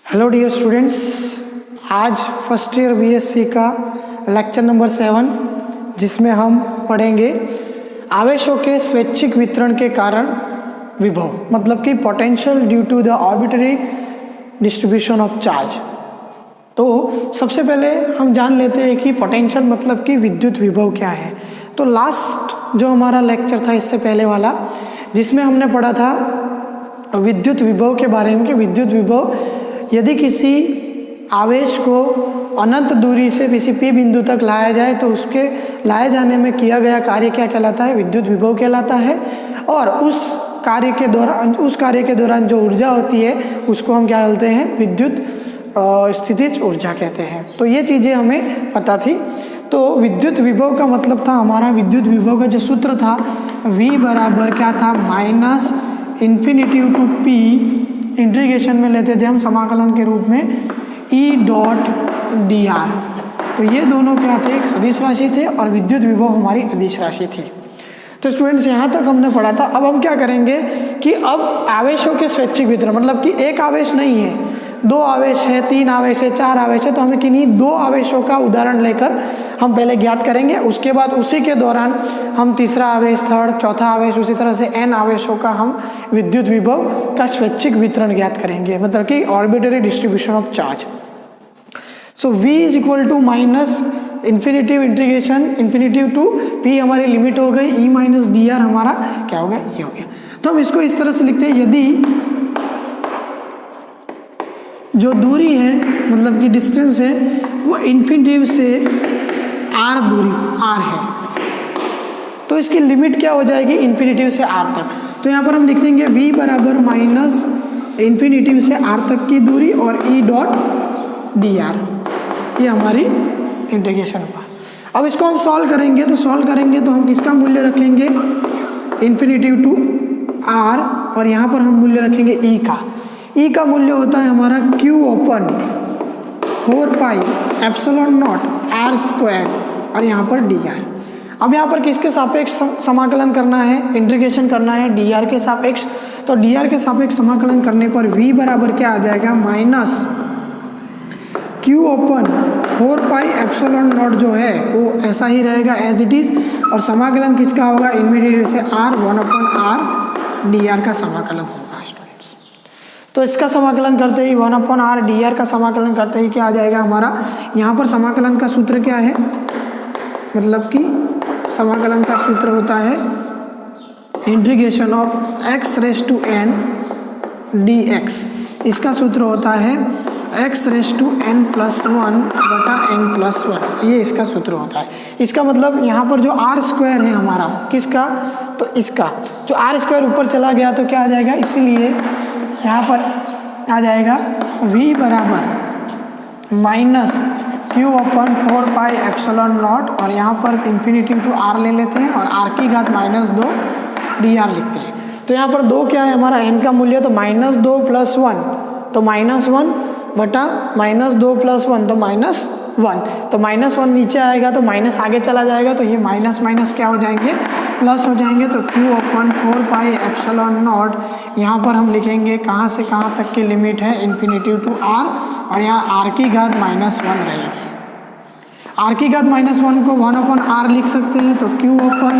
Hello dear students, आज first year BSc का lecture number 7 जिसमें हम पढ़ेंगे आवेशों के स्वैच्छिक वितरण के कारण विभव, मतलब कि potential due to the arbitrary distribution of charge. तो सबसे पहले हम जान लेते हैं कि पोटेंशियल मतलब कि विद्युत विभव क्या है। तो लास्ट जो हमारा लेक्चर था इससे पहले वाला, जिसमें हमने पढ़ा था विद्युत विभव के बारे में कि विद्युत विभव यदि किसी आवेश को अनंत दूरी से किसी पी बिंदु तक लाया जाए तो उसके लाए जाने में किया गया कार्य क्या कहलाता है? विद्युत विभव कहलाता है। और उस कार्य के दौरान जो ऊर्जा होती है उसको हम क्या बोलते हैं? विद्युत स्थितिज ऊर्जा कहते हैं। तो ये चीज़ें हमें पता थी। तो विद्युत विभव का मतलब था, हमारा विद्युत विभव का जो सूत्र था V बराबर क्या था? Minus infinity to P, integration में लेते थे हम समाकलन के रूप में E डॉट dr। तो ये दोनों क्या थे? एक सदिश राशि थे और विद्युत विभव हमारी अदिश राशि थी। तो स्टूडेंट्स यहाँ तक हमने पढ़ा था। अब हम क्या करेंगे कि अब आवेशों के स्वैच्छिक वितरण, मतलब कि एक आवेश नहीं है, दो आवेश है, तीन आवेश है, चार आवेश है, तो हमें किन्हीं दो आवेशों का उदाहरण लेकर हम पहले ज्ञात करेंगे। उसके बाद उसी के दौरान हम तीसरा आवेश, थर्ड, चौथा आवेश, उसी तरह से n आवेशों का हम विद्युत विभव का स्वैच्छिक वितरण ज्ञात करेंगे, मतलब कि arbitrary distribution of charge. So v is equal to minus infinitive integration infinitive to p, हमारी लिमिट हो गई, e माइनस डी आर हमारा क्या हो गया? ये हो गया। तो हम इसको इस तरह से लिखते हैं, यदि जो दूरी है मतलब कि डिस्टेंस है वो इन्फिनिटिव से r दूरी r है, तो इसकी लिमिट क्या हो जाएगी? इन्फिनिटिव से r तक। तो यहाँ पर हम लिख देंगे v बराबर माइनस इन्फिनिटिव से r तक की दूरी और e डॉट डी आर, ये हमारी इंटीग्रेशन हुआ। अब इसको हम सॉल्व करेंगे, तो हम किसका मूल्य रखेंगे? इन्फिनिटिव टू r, और यहाँ पर हम मूल्य रखेंगे e का। e का मूल्य होता है हमारा q open 4 pi epsilon not r square और यहाँ पर dr। अब यहाँ पर किसके सापेक्ष समाकलन करना है? इंटीग्रेशन करना है dr के सापेक्ष। तो dr के सापेक्ष समाकलन करने पर v बराबर क्या आ जाएगा? Minus q open 4 pi epsilon not जो है वो ऐसा ही रहेगा एज इट इज़, और समाकलन किसका होगा? इन्फिनिटी से r 1/r dr का समाकलन होगा। तो इसका समाकलन करते ही 1/r dr का समाकलन करते ही क्या आ जाएगा हमारा? यहाँ पर समाकलन का सूत्र क्या है? मतलब कि समाकलन का सूत्र होता है integration of x raise to n dx। इसका सूत्र होता है x raise to n plus 1 बटा n प्लस 1, ये इसका सूत्र होता है। इसका मतलब यहाँ पर जो r स्क्वायर है हमारा, किसका? तो इसका जो r स्क्वायर ऊपर चला गया तो क्या आ जाएगा? इसीलिए यहाँ पर आ जाएगा v बराबर minus q open 4 pi epsilon not, और यहाँ पर इन्फिनिटी टू r ले लेते हैं और r की घात माइनस 2 dr लिखते हैं। तो यहाँ पर 2 क्या है हमारा? n का मूल्य, तो माइनस 2 प्लस 1 तो माइनस 1 बटा माइनस 2 प्लस 1 तो माइनस 1। तो माइनस 1 नीचे आएगा तो माइनस आगे चला जाएगा, तो ये माइनस माइनस क्या हो जाएंगे? प्लस हो जाएंगे। तो q open 4 pi epsilon not, यहाँ पर हम लिखेंगे कहाँ से कहाँ तक की लिमिट है? इन्फिनिटी टू r, और यहाँ r की घात माइनस 1 रहेगी। r की घात माइनस 1 को 1/r लिख सकते हैं। तो q open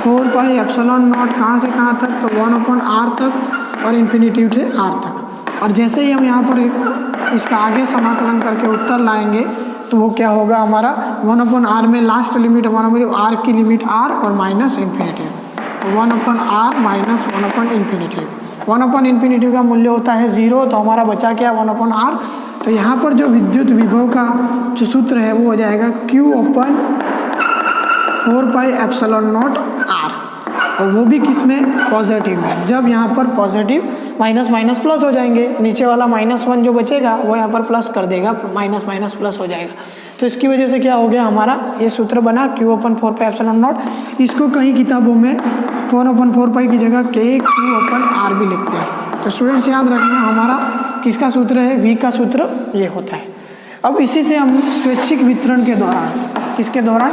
4 pi epsilon not कहाँ से कहाँ तक? तो 1/r तक और इन्फिनिटी से r तक। और जैसे ही हम यहाँ पर इसका आगे समाकलन करके उत्तर लाएंगे तो वो क्या होगा हमारा? 1/r में लास्ट लिमिट हमारा r की लिमिट r और माइनस इन्फिनिटी, तो 1/r माइनस 1/इन्फिनिटी। 1/इन्फिनिटी का मूल्य होता है 0, तो हमारा बचा क्या? 1/r। तो यहाँ पर जो विद्युत विभव का जो सूत्र है वो हो जाएगा q open 4 pi epsilon not r, और वो भी किस में? पॉजिटिव में। जब यहाँ पर पॉजिटिव माइनस माइनस प्लस हो जाएंगे, नीचे वाला -1 जो बचेगा वो यहाँ पर प्लस कर देगा, माइनस माइनस प्लस हो जाएगा। तो इसकी वजह से क्या हो गया हमारा? ये सूत्र बना q open 4 pi epsilon not. इसको कहीं किताबों में 4/4 पाई की जगह k q ओपन r भी लिखते हैं। तो स्टूडेंट्स याद रखना, हमारा किसका सूत्र है? v का सूत्र ये होता है। अब इसी से हम स्वैच्छिक वितरण के दौरान, किसके दौरान?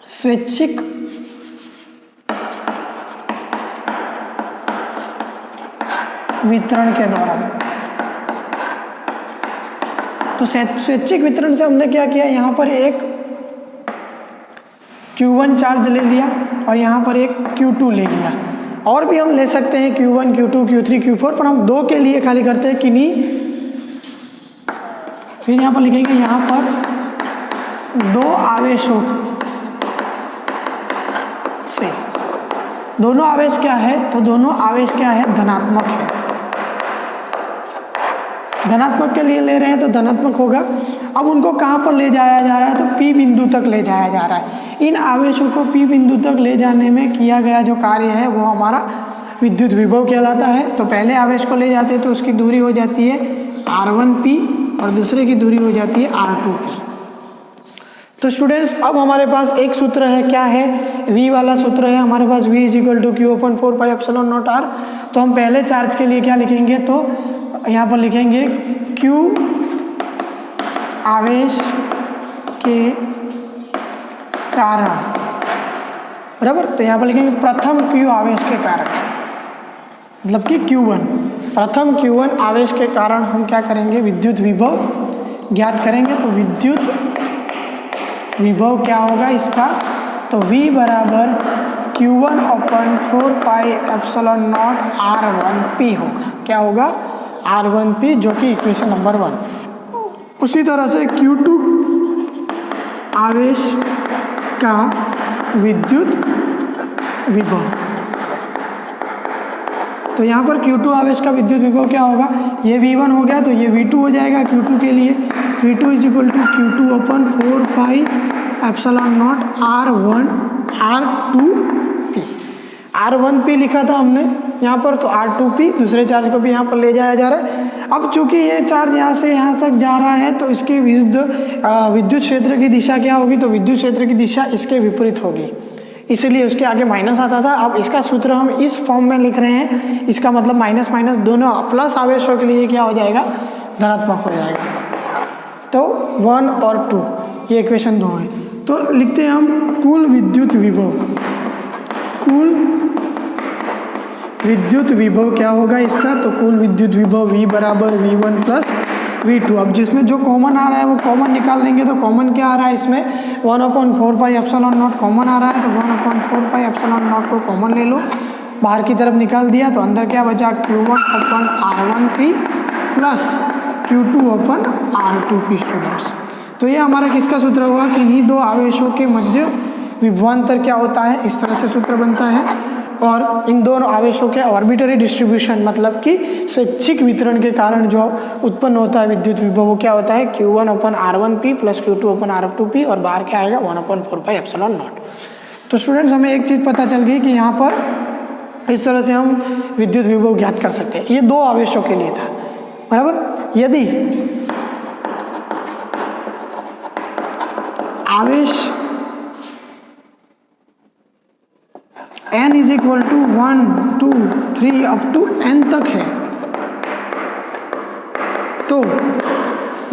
स्वैच्छिक वितरण के दौरान। तो स्वैच्छिक वितरण से हमने क्या किया, यहाँ पर एक Q1 चार्ज ले लिया और यहाँ पर एक Q2 ले लिया। और भी हम ले सकते हैं Q1, Q2, Q3, Q4, पर हम 2 के लिए खाली करते हैं कि नहीं। फिर यहाँ पर लिखेंगे, यहाँ पर 2 आवेशों से, दोनों आवेश क्या है, तो दोनों आवेश क्या है, धनात्मक है। धनात्मक के लिए ले रहे हैं तो धनात्मक होगा। अब उनको कहाँ पर ले जाया जा रहा है, तो P बिंदु तक ले जाया जा रहा है। इन आवेशों को P बिंदु तक ले जाने में किया गया जो कार्य है वो हमारा विद्युत विभव कहलाता है। तो पहले आवेश को ले जाते हैं तो उसकी दूरी हो जाती है R1P और दूसरे की दूरी हो जाती है R2P। तो स्टूडेंट्स अब हमारे पास एक सूत्र है, क्या है, V वाला सूत्र है हमारे पास, V = Q/4πε0R। तो हम पहले चार्ज के लिए क्या लिखेंगे, तो यहाँ पर लिखेंगे Q आवेश के कारण, बराबर। तो यहाँ पर लिखेंगे प्रथम Q आवेश के कारण, मतलब कि Q1, प्रथम Q1 आवेश के कारण हम क्या करेंगे, विद्युत विभव ज्ञात करेंगे। तो विद्युत विभव क्या होगा इसका, तो V = Q1/4πε0 R1P होगा। क्या होगा, R1P, जो कि इक्वेशन नंबर 1। उसी तरह से Q2 आवेश का विद्युत विभव, तो यहाँ पर Q2 आवेश का विद्युत विभव क्या होगा, ये V1 हो गया तो ये V2 हो जाएगा Q2 के लिए। V2 = Q2/4πε0 R1R2P। R1P लिखा था हमने यहाँ पर, तो R2P दूसरे चार्ज को भी यहाँ पर ले जाया जा रहा है। अब चूंकि ये चार्ज यहाँ से यहाँ तक जा रहा है तो इसके विरुद्ध विद्युत क्षेत्र की दिशा क्या होगी, तो विद्युत क्षेत्र की दिशा इसके विपरीत होगी, इसलिए उसके आगे माइनस आता था। अब इसका सूत्र हम इस फॉर्म में लिख रहे हैं, इसका मतलब माइनस माइनस दोनों प्लस आवेशों के लिए क्या हो जाएगा, धनात्मक हो जाएगा। तो 1 और 2 ये इक्वेशन 2 है। तो लिखते हैं हम कुल विद्युत विभव, कुल विद्युत विभव क्या होगा इसका, तो कुल विद्युत विभव V = V1 + V2। अब जिसमें जो कॉमन आ रहा है वो कॉमन निकाल देंगे। तो कॉमन क्या आ रहा है इसमें, 1/4πε0 कॉमन आ रहा है, तो 1/4πε0 को कॉमन ले लो, बाहर की तरफ निकाल दिया तो अंदर क्या बचा, Q1/R1P + Q2/R2P। स्टूडेंट्स, तो ये हमारा किसका सूत्र हुआ कि इन्हीं 2 आवेशों के मध्य विभवांतर क्या होता है, इस तरह से सूत्र बनता है। और इन दोनों आवेशों के ऑर्बिटरी डिस्ट्रीब्यूशन, मतलब कि स्वैच्छिक वितरण के कारण जो उत्पन्न होता है विद्युत विभव, वो क्या होता है, Q1/R1P + Q2/R2P, और बाहर क्या आएगा, 1/4πε0। तो स्टूडेंट्स, हमें एक चीज़ पता चल गई कि यहाँ पर इस तरह से हम विद्युत विभव ज्ञात कर सकते हैं। ये 2 आवेशों के लिए था, बराबर। यदि आवेश n = 1, 2, 3 up to n तक है, तो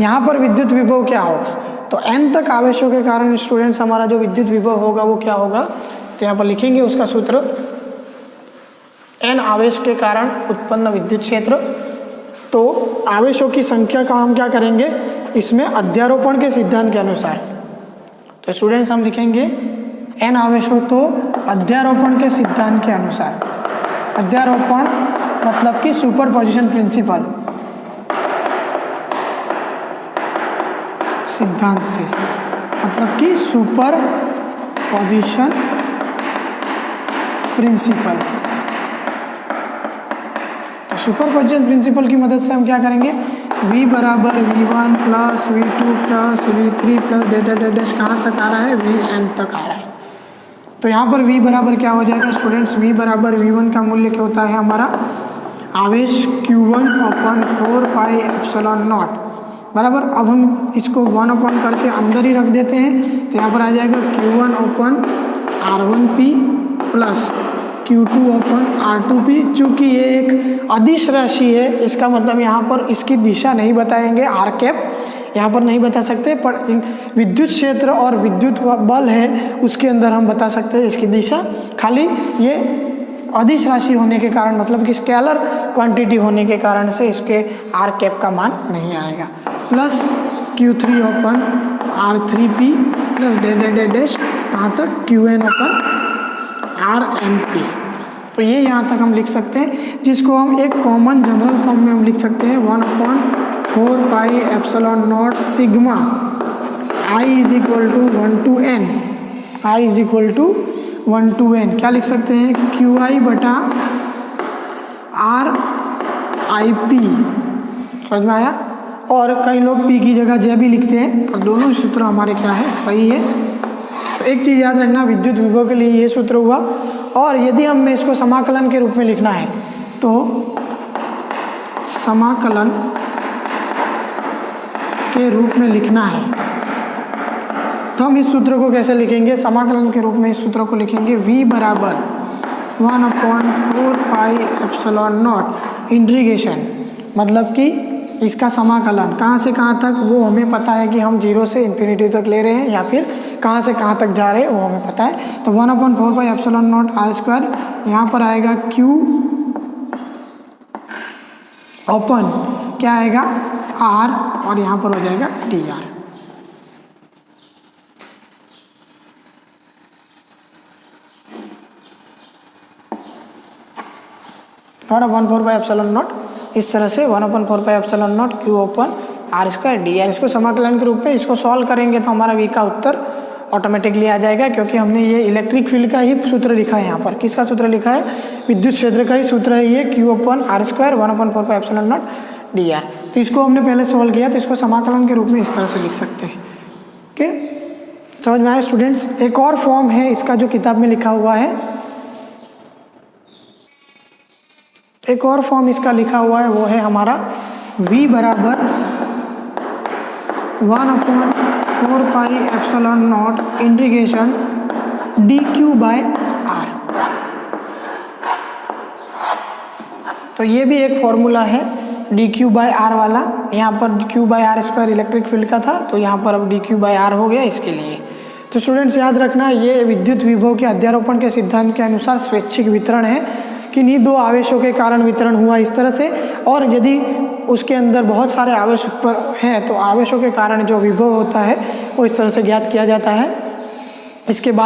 यहाँ पर विद्युत विभव क्या होगा, तो n तक आवेशों के कारण स्टूडेंट्स हमारा जो विद्युत विभव होगा वो क्या होगा, तो यहाँ पर लिखेंगे उसका सूत्र, n आवेश के कारण उत्पन्न विद्युत क्षेत्र। तो आवेशों की संख्या का हम क्या करेंगे, इसमें अध्यारोपण के सिद्धांत के अनुसार। तो स्टूडेंट्स हम लिखेंगे n आवेशों, तो अध्यारोपण के सिद्धांत के अनुसार, अध्यारोपण मतलब कि सुपरपोजिशन प्रिंसिपल सिद्धांत से, मतलब कि सुपरपोजिशन प्रिंसिपल। तो सुपरपोजिशन प्रिंसिपल की मदद से हम क्या करेंगे, V = V1 + V2 + V3 + कहाँ तक आ रहा है, Vn तक आ रहा है। तो यहाँ पर V बराबर क्या हो जाएगा स्टूडेंट्स, V = V1 का मूल्य क्या होता है हमारा, आवेश Q1/4πε0, बराबर। अब हम इसको 1 करके अंदर ही रख देते हैं, तो यहाँ पर आ जाएगा Q1/R1P + Q2/R2P। चूँकि ये एक अदिश राशि है, इसका मतलब यहाँ पर इसकी दिशा नहीं बताएंगे, r कैप यहाँ पर नहीं बता सकते, पर विद्युत क्षेत्र और विद्युत बल है उसके अंदर हम बता सकते हैं इसकी दिशा। खाली ये अदिश राशि होने के कारण, मतलब कि स्केलर क्वांटिटी होने के कारण से इसके आर कैप का मान नहीं आएगा। Plus Q3 open R3P plus dash कहाँ तक QN ओपन RNP। तो ये यहाँ तक हम लिख सकते हैं, जिसको हम एक कॉमन जनरल फॉर्म में हम लिख सकते हैं 1/4 pi epsilon naught sigma I is equal to 1 to n, I is equal to 1 to n। क्या लिख सकते हैं? QI बटा RIP। समझ में आया? और कई लोग P की जगह J भी लिखते हैं, तो दोनों सूत्र हमारे क्या है? सही है। तो एक चीज़ याद रखना, विद्युत विभव के लिए ये सूत्र हुआ। और यदि हमें इसको समाकलन के रूप में लिखना है तो समाकलन के रूप में लिखना है तो हम इस सूत्र को कैसे लिखेंगे? समाकलन के रूप में इस सूत्र को लिखेंगे V बराबर 1/4 पाई एप्सिलॉन नॉट इंटीग्रेशन, मतलब कि इसका समाकलन कहाँ से कहाँ तक वो हमें पता है कि हम 0 से इन्फिनिटी तक ले रहे हैं या फिर कहाँ से कहाँ तक जा रहे हैं वो हमें पता है। तो 1/4 पाई एप्सिलॉन नॉट R², यहाँ पर आएगा Q ओपन क्या आएगा R, और यहाँ पर हो जाएगा dr। और 1/4 पाई एप्सिलॉन नॉट इस तरह से 1/4 pi epsilon not Q open R² dr। इसको समाकलन के रूप में इसको सॉल्व करेंगे तो हमारा V का उत्तर ऑटोमेटिकली आ जाएगा, क्योंकि हमने ये इलेक्ट्रिक फील्ड का ही सूत्र लिखा है। यहाँ पर किसका सूत्र लिखा है? विद्युत क्षेत्र का ही सूत्र है ये, Q open R² 1/4 pi epsilon not dr। तो इसको हमने पहले सॉल्व किया, तो इसको समाकलन के रूप में इस तरह से लिख सकते हैं। ओके, समझ में आया स्टूडेंट्स? एक और फॉर्म है इसका जो किताब में लिखा हुआ है, एक और फॉर्म इसका लिखा हुआ है, वो है हमारा V बराबर 1/4 pi epsilon not integration dQ/R। तो ये भी एक फॉर्मूला है dQ/R वाला। यहाँ पर Q/R² इलेक्ट्रिक फील्ड का था, तो यहाँ पर अब dQ/R हो गया इसके लिए। तो स्टूडेंट्स याद रखना, ये विद्युत विभव के अध्यारोपण के सिद्धांत के अनुसार स्वैच्छिक वितरण है, किन्हीं दो आवेशों के कारण वितरण हुआ इस तरह से। और यदि उसके अंदर बहुत सारे आवेश उत्पन्न हैं तो आवेशों के कारण जो विभव होता है वो इस तरह से ज्ञात किया जाता है। इसके बाद